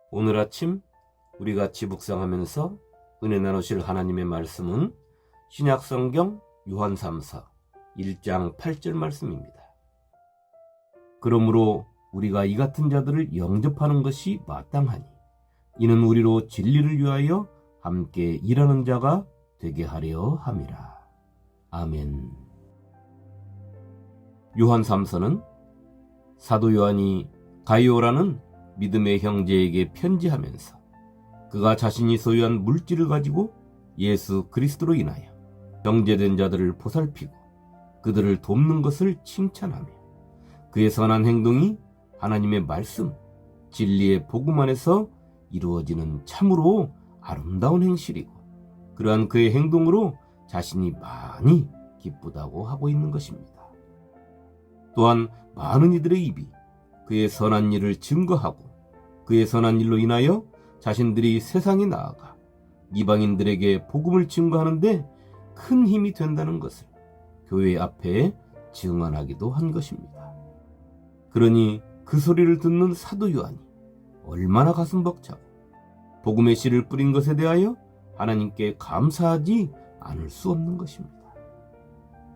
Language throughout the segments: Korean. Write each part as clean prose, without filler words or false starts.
오늘 아침 우리 같이 묵상하면서 은혜 나누실 하나님의 말씀은 신약성경 요한3서 1장 8절 말씀입니다. 그러므로 우리가 이 같은 자들을 영접하는 것이 마땅하니 이는 우리로 진리를 위하여 함께 일하는 자가 되게 하려 함이라. 아멘. 요한3서는 사도 요한이 가이오라는 믿음의 형제에게 편지하면서 그가 자신이 소유한 물질을 가지고 예수 그리스도로 인하여 형제된 자들을 보살피고 그들을 돕는 것을 칭찬하며 그의 선한 행동이 하나님의 말씀, 진리의 복음 안에서 이루어지는 참으로 아름다운 행실이고 그러한 그의 행동으로 자신이 많이 기쁘다고 하고 있는 것입니다. 또한 많은 이들의 입이 그의 선한 일을 증거하고 그의 선한 일로 인하여 자신들이 세상에 나아가 이방인들에게 복음을 증거하는데 큰 힘이 된다는 것을 교회 앞에 증언하기도 한 것입니다. 그러니 그 소리를 듣는 사도 요한이 얼마나 가슴 벅차고 복음의 씨를 뿌린 것에 대하여 하나님께 감사하지 않을 수 없는 것입니다.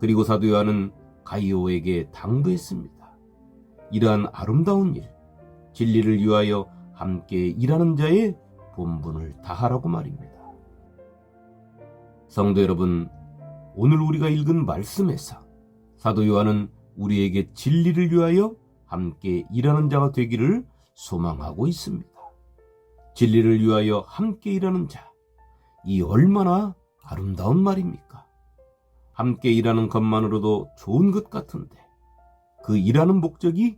그리고 사도 요한은 가이오에게 당부했습니다. 이러한 아름다운 일, 진리를 위하여 함께 일하는 자의 본분을 다하라고 말입니다. 성도 여러분, 오늘 우리가 읽은 말씀에서 사도 요한은 우리에게 진리를 위하여 함께 일하는 자가 되기를 소망하고 있습니다. 진리를 위하여 함께 일하는 자, 이 얼마나 아름다운 말입니까? 함께 일하는 것만으로도 좋은 것 같은데 그 일하는 목적이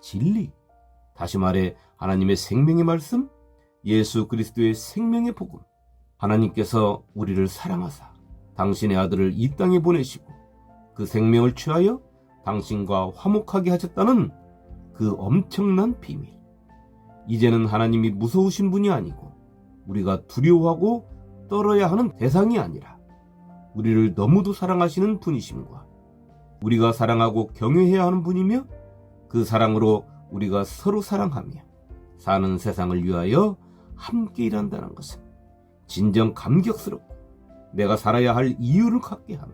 진리, 다시 말해 하나님의 생명의 말씀, 예수 그리스도의 생명의 복음, 하나님께서 우리를 사랑하사 당신의 아들을 이 땅에 보내시고 그 생명을 취하여 당신과 화목하게 하셨다는 그 엄청난 비밀. 이제는 하나님이 무서우신 분이 아니고 우리가 두려워하고 떨어야 하는 대상이 아니라 우리를 너무도 사랑하시는 분이심과 우리가 사랑하고 경외해야 하는 분이며 그 사랑으로 우리가 서로 사랑하며 사는 세상을 위하여 함께 일한다는 것은 진정 감격스럽고 내가 살아야 할 이유를 갖게 하며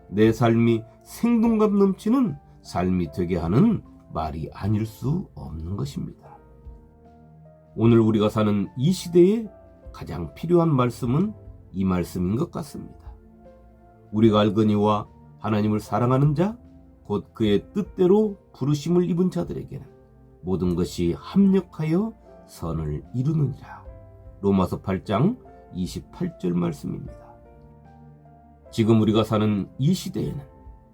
내 삶이 생동감 넘치는 삶이 되게 하는 말이 아닐 수 없는 것입니다. 오늘 우리가 사는 이 시대에 가장 필요한 말씀은 이 말씀인 것 같습니다. 우리가 알거니와 하나님을 사랑하는 자, 곧 그의 뜻대로 부르심을 입은 자들에게는 모든 것이 합력하여 선을 이루느니라. 로마서 8장 28절 말씀입니다. 지금 우리가 사는 이 시대에는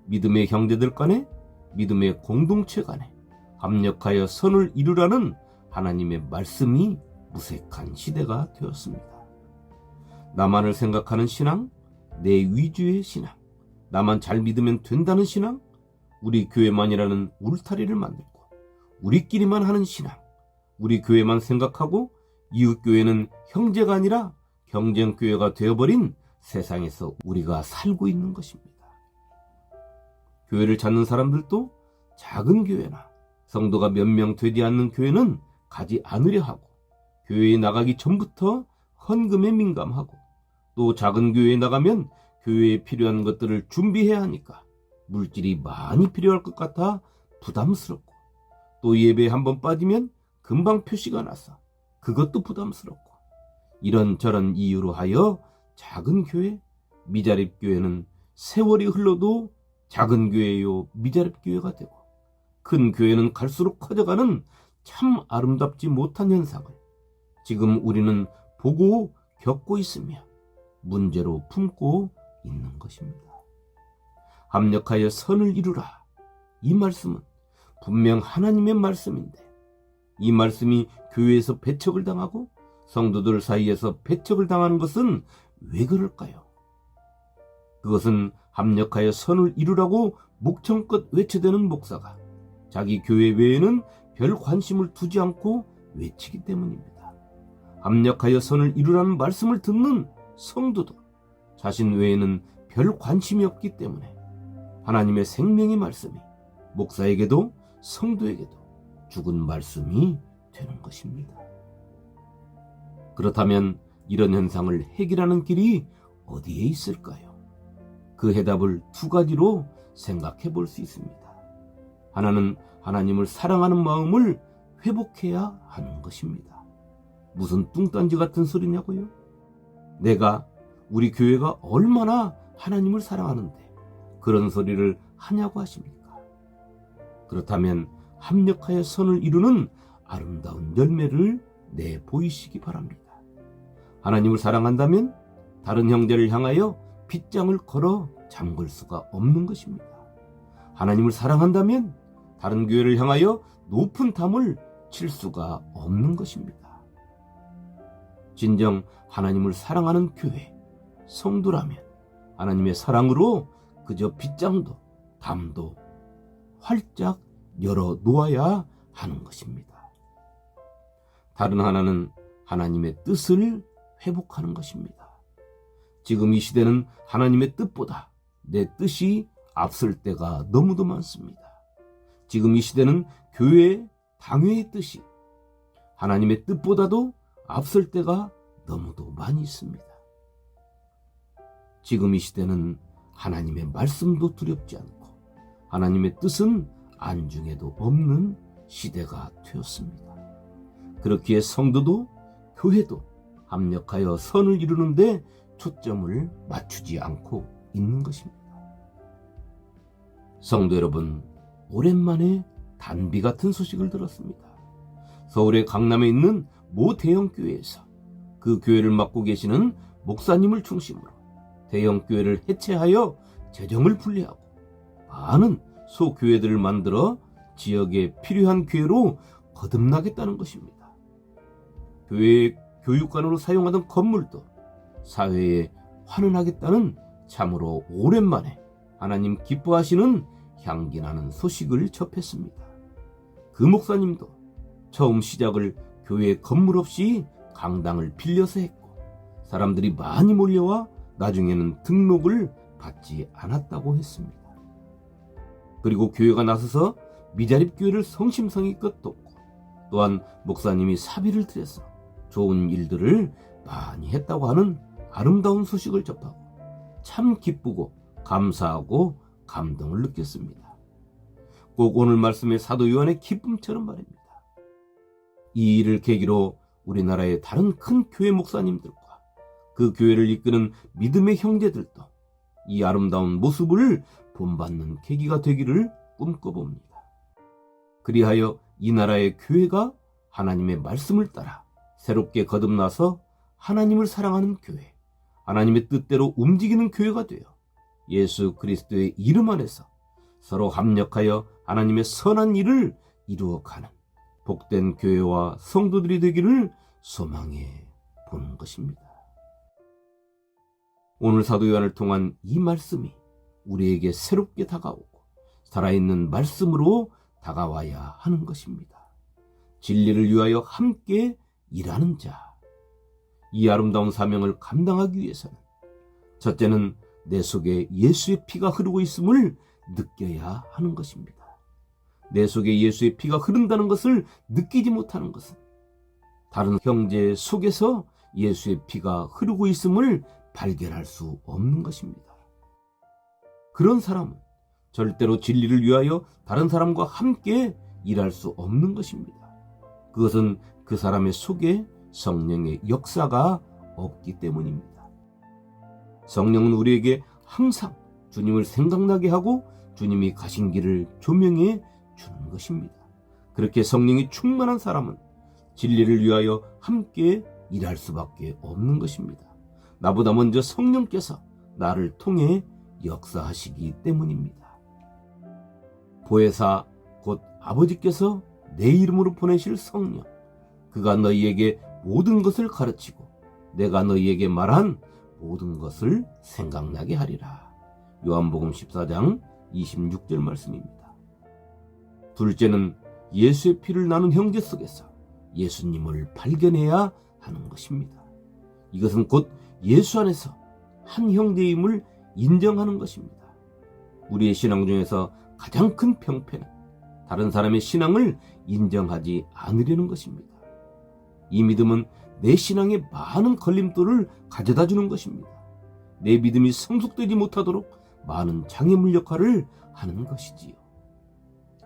믿음의 형제들 간에, 믿음의 공동체 간에 합력하여 선을 이루라는 하나님의 말씀이 무색한 시대가 되었습니다. 나만을 생각하는 신앙, 내 위주의 신앙, 나만 잘 믿으면 된다는 신앙, 우리 교회만이라는 울타리를 만들고 우리끼리만 하는 신앙, 우리 교회만 생각하고 이웃교회는 형제가 아니라 경쟁교회가 되어버린 세상에서 우리가 살고 있는 것입니다. 교회를 찾는 사람들도 작은 교회나 성도가 몇 명 되지 않는 교회는 가지 않으려 하고 교회에 나가기 전부터 헌금에 민감하고 또 작은 교회에 나가면 교회에 필요한 것들을 준비해야 하니까 물질이 많이 필요할 것 같아 부담스럽고 또 예배에 한번 빠지면 금방 표시가 나서 그것도 부담스럽고 이런저런 이유로 하여 작은 교회, 미자립 교회는 세월이 흘러도 작은 교회요 미자립 교회가 되고 큰 교회는 갈수록 커져가는 참 아름답지 못한 현상을 지금 우리는 보고 겪고 있으며 문제로 품고 있는 것입니다. 합력하여 선을 이루라. 이 말씀은 분명 하나님의 말씀인데 이 말씀이 교회에서 배척을 당하고 성도들 사이에서 배척을 당하는 것은 왜 그럴까요? 그것은 합력하여 선을 이루라고 목청껏 외쳐대는 목사가 자기 교회 외에는 별 관심을 두지 않고 외치기 때문입니다. 합력하여 선을 이루라는 말씀을 듣는 성도도 자신 외에는 별 관심이 없기 때문에 하나님의 생명의 말씀이 목사에게도 성도에게도 죽은 말씀이 되는 것입니다. 그렇다면 이런 현상을 해결하는 길이 어디에 있을까요? 그 해답을 두 가지로 생각해 볼 수 있습니다. 하나는 하나님을 사랑하는 마음을 회복해야 하는 것입니다. 무슨 뚱딴지 같은 소리냐고요? 내가 우리 교회가 얼마나 하나님을 사랑하는데 그런 소리를 하냐고 하십니까? 그렇다면 합력하여 선을 이루는 아름다운 열매를 내보이시기 바랍니다. 하나님을 사랑한다면 다른 형제를 향하여 빗장을 걸어 잠글 수가 없는 것입니다. 하나님을 사랑한다면 다른 교회를 향하여 높은 담을 칠 수가 없는 것입니다. 진정 하나님을 사랑하는 교회, 성도라면 하나님의 사랑으로 그저 빗장도 담도 활짝 열어 놓아야 하는 것입니다. 다른 하나는 하나님의 뜻을 회복하는 것입니다. 지금 이 시대는 하나님의 뜻보다 내 뜻이 앞설 때가 너무도 많습니다. 지금 이 시대는 교회, 당회의 뜻이 하나님의 뜻보다도 앞설 때가 너무도 많이 있습니다. 지금 이 시대는 하나님의 말씀도 두렵지 않고 하나님의 뜻은 안중에도 없는 시대가 되었습니다. 그렇기에 성도도 교회도 합력하여 선을 이루는데 초점을 맞추지 않고 있는 것입니다. 성도 여러분, 오랜만에 단비 같은 소식을 들었습니다. 서울의 강남에 있는 모 대형 교회에서 그 교회를 맡고 계시는 목사님을 중심으로 대형 교회를 해체하여 재정을 분리하고 많은 소교회들을 만들어 지역에 필요한 교회로 거듭나겠다는 것입니다. 교회의 교육관으로 사용하던 건물도 사회에 환원하겠다는 참으로 오랜만에 하나님 기뻐하시는 향기나는 소식을 접했습니다. 그 목사님도 처음 시작을 교회 건물 없이 강당을 빌려서 했고 사람들이 많이 몰려와 나중에는 등록을 받지 않았다고 했습니다. 그리고 교회가 나서서 미자립 교회를 성심성의껏 돕고 또한 목사님이 사비를 들여서 좋은 일들을 많이 했다고 하는 아름다운 소식을 접하고 참 기쁘고 감사하고 감동을 느꼈습니다. 꼭 오늘 말씀의 사도 요한의 기쁨처럼 말입니다. 이 일을 계기로 우리나라의 다른 큰 교회 목사님들과 그 교회를 이끄는 믿음의 형제들도 이 아름다운 모습을 본받는 계기가 되기를 꿈꿔봅니다. 그리하여 이 나라의 교회가 하나님의 말씀을 따라 새롭게 거듭나서 하나님을 사랑하는 교회, 하나님의 뜻대로 움직이는 교회가 되어 예수 그리스도의 이름 안에서 서로 합력하여 하나님의 선한 일을 이루어가는 복된 교회와 성도들이 되기를 소망해 보는 것입니다. 오늘 사도 요한을 통한 이 말씀이 우리에게 새롭게 다가오고 살아있는 말씀으로 다가와야 하는 것입니다. 진리를 위하여 함께 일하는 자. 이 아름다운 사명을 감당하기 위해서는 첫째는 내 속에 예수의 피가 흐르고 있음을 느껴야 하는 것입니다. 내 속에 예수의 피가 흐른다는 것을 느끼지 못하는 것은 다른 형제 속에서 예수의 피가 흐르고 있음을 발견할 수 없는 것입니다. 그런 사람은 절대로 진리를 위하여 다른 사람과 함께 일할 수 없는 것입니다. 그것은 그 사람의 속에 성령의 역사가 없기 때문입니다. 성령은 우리에게 항상 주님을 생각나게 하고 주님이 가신 길을 조명해 주는 것입니다. 그렇게 성령이 충만한 사람은 진리를 위하여 함께 일할 수밖에 없는 것입니다. 나보다 먼저 성령께서 나를 통해 역사하시기 때문입니다. 보혜사 곧 아버지께서 내 이름으로 보내실 성령, 그가 너희에게 모든 것을 가르치고 내가 너희에게 말한 모든 것을 생각나게 하리라. 요한복음 14장 26절 말씀입니다. 둘째는 예수의 피를 나눈 형제 속에서 예수님을 발견해야 하는 것입니다. 이것은 곧 예수 안에서 한 형제임을 인정하는 것입니다. 우리의 신앙 중에서 가장 큰 병폐는 다른 사람의 신앙을 인정하지 않으려는 것입니다. 이 믿음은 내 신앙에 많은 걸림돌을 가져다 주는 것입니다. 내 믿음이 성숙되지 못하도록 많은 장애물 역할을 하는 것이지요.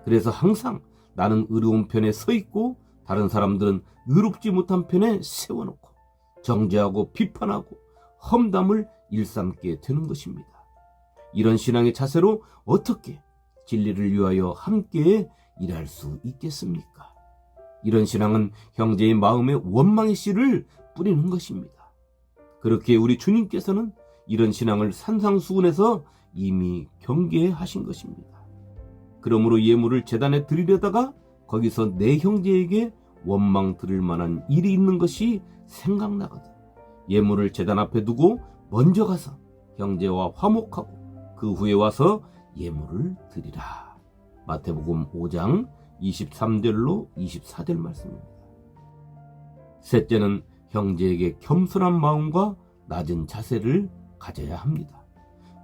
그래서 항상 나는 의로운 편에 서 있고 다른 사람들은 의롭지 못한 편에 세워놓고 정죄하고 비판하고 험담을 일삼게 되는 것입니다. 이런 신앙의 자세로 어떻게 진리를 위하여 함께 일할 수 있겠습니까? 이런 신앙은 형제의 마음에 원망의 씨를 뿌리는 것입니다. 그렇게 우리 주님께서는 이런 신앙을 산상수훈에서 이미 경계하신 것입니다. 그러므로 예물을 제단에 드리려다가 거기서 내 형제에게 원망 들을 만한 일이 있는 것이 생각나거든 예물을 제단 앞에 두고 먼저 가서 형제와 화목하고 그 후에 와서 예물을 드리라. 마태복음 5장 23절로 24절 말씀입니다. 셋째는 형제에게 겸손한 마음과 낮은 자세를 가져야 합니다.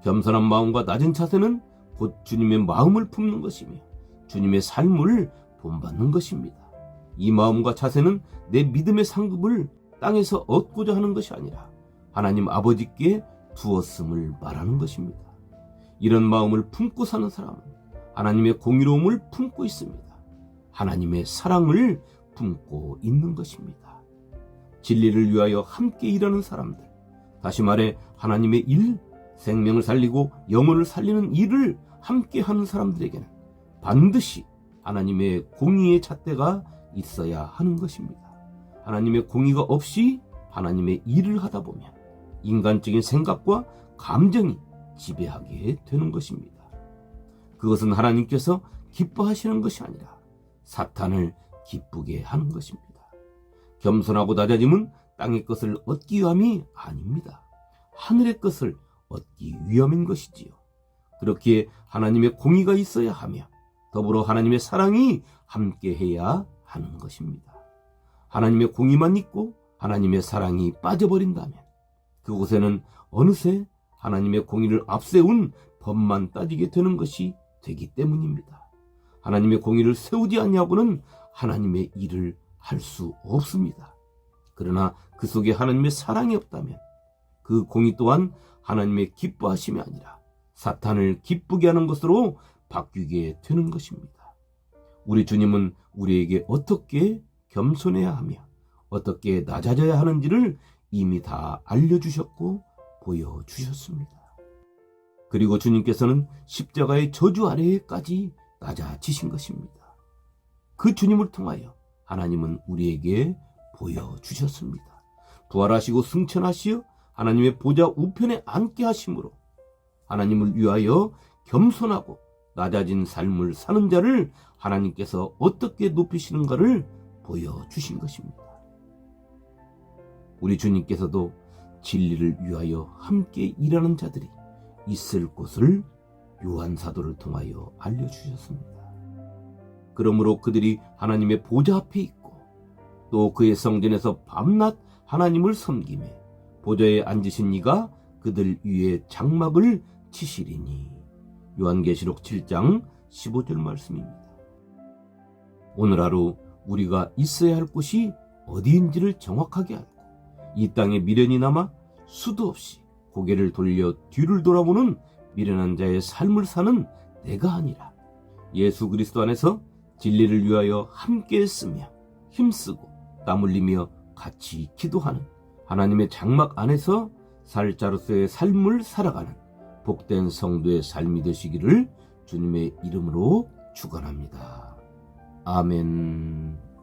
겸손한 마음과 낮은 자세는 곧 주님의 마음을 품는 것이며 주님의 삶을 본받는 것입니다. 이 마음과 자세는 내 믿음의 상급을 땅에서 얻고자 하는 것이 아니라 하나님 아버지께 두었음을 말하는 것입니다. 이런 마음을 품고 사는 사람은 하나님의 공의로움을 품고 있습니다. 하나님의 사랑을 품고 있는 것입니다. 진리를 위하여 함께 일하는 사람들, 다시 말해 하나님의 일, 생명을 살리고 영혼을 살리는 일을 함께 하는 사람들에게는 반드시 하나님의 공의의 잣대가 있어야 하는 것입니다. 하나님의 공의가 없이 하나님의 일을 하다 보면 인간적인 생각과 감정이 지배하게 되는 것입니다. 그것은 하나님께서 기뻐하시는 것이 아니라 사탄을 기쁘게 하는 것입니다. 겸손하고 낮아짐은 땅의 것을 얻기 위함이 아닙니다. 하늘의 것을 얻기 위함인 것이지요. 그렇기에 하나님의 공의가 있어야 하며 더불어 하나님의 사랑이 함께해야 하는 것입니다. 하나님의 공의만 있고 하나님의 사랑이 빠져버린다면 그곳에는 어느새 하나님의 공의를 앞세운 법만 따지게 되는 것이 되기 때문입니다. 하나님의 공의를 세우지 아니하고는 하나님의 일을 할 수 없습니다. 그러나 그 속에 하나님의 사랑이 없다면 그 공의 또한 하나님의 기뻐하심이 아니라 사탄을 기쁘게 하는 것으로 바뀌게 되는 것입니다. 우리 주님은 우리에게 어떻게 겸손해야 하며 어떻게 낮아져야 하는지를 이미 다 알려주셨고 보여주셨습니다. 그리고 주님께서는 십자가의 저주 아래에까지 낮아지신 것입니다. 그 주님을 통하여 하나님은 우리에게 보여주셨습니다. 부활하시고 승천하시어 하나님의 보좌 우편에 앉게 하심으로 하나님을 위하여 겸손하고 낮아진 삶을 사는 자를 하나님께서 어떻게 높이시는가를 보여주신 것입니다. 우리 주님께서도 진리를 위하여 함께 일하는 자들이 있을 곳을 요한 사도를 통하여 알려주셨습니다. 그러므로 그들이 하나님의 보좌 앞에 있고 또 그의 성전에서 밤낮 하나님을 섬기며 보좌에 앉으신 이가 그들 위에 장막을 치시리니. 요한계시록 7장 15절 말씀입니다. 오늘 하루 우리가 있어야 할 곳이 어디인지를 정확하게 알고 이 땅에 미련이 남아 수도 없이 고개를 돌려 뒤를 돌아보는 미련한 자의 삶을 사는 내가 아니라 예수 그리스도 안에서 진리를 위하여 함께 했으며 힘쓰고 땀 흘리며 같이 기도하는 하나님의 장막 안에서 살 자로서의 삶을 살아가는 복된 성도의 삶이 되시기를 주님의 이름으로 축원합니다. 아멘.